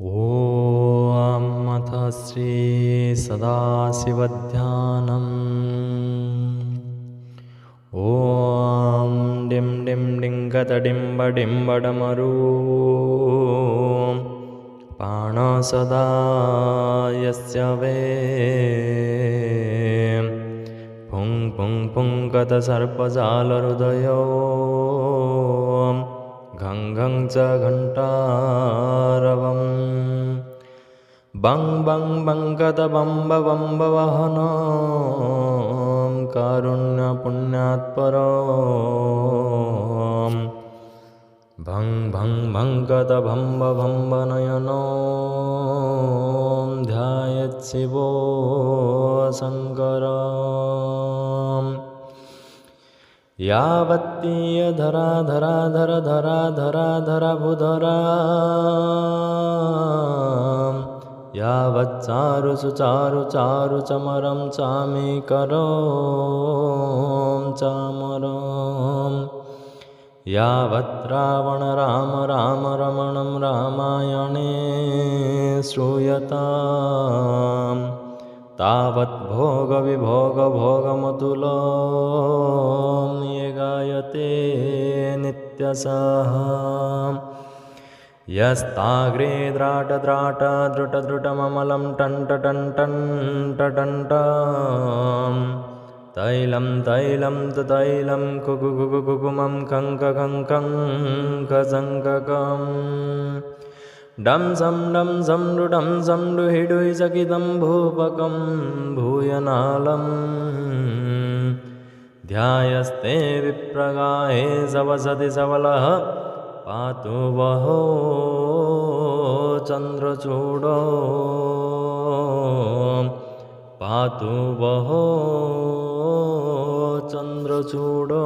ॐ अथ श्री सदाशिवध्यानम्। ॐ डिं डिं डिङ्गतडिम्बडिम्बडमरू पाणसदा यस्य वे पुं पुं पुङ्गतसर्पजालहृदयो घं घं च घण्टारवम् बं बं बङ्गतबम्बवहनं कारुण्यपुण्यात्परो भं भं भङ्गतभम्बभम्बनयनो ध्यायत्शिवो शङ्करम् यावत्तीयधरा धरा धर धरा धरा धरा बुधरा यावच्चारु सुचारु चारु चमरं चामीकरो चामरं यावत् रावण राम राम रमणं रामायणे श्रूयताम् तावत् भोगविभोगभोगमतुलो ये गायते नित्यशः यस्ताग्रे द्राटद्राटद्रुटद्रुटममलं टण्टटण्टण्टटण्टं तैलं तैलं तु तैलं कुकुकुकुकुकुमं कङ्ककङ्कङ्कजङ्ककम् डं सं डुडं सं डुहिडुहि सकितं भूपकं भूयनालं ध्यायस्ते विप्रगाहे सवसति सवलः पातु वहो चन्द्रचूडो पातु वहो चन्द्रचूडो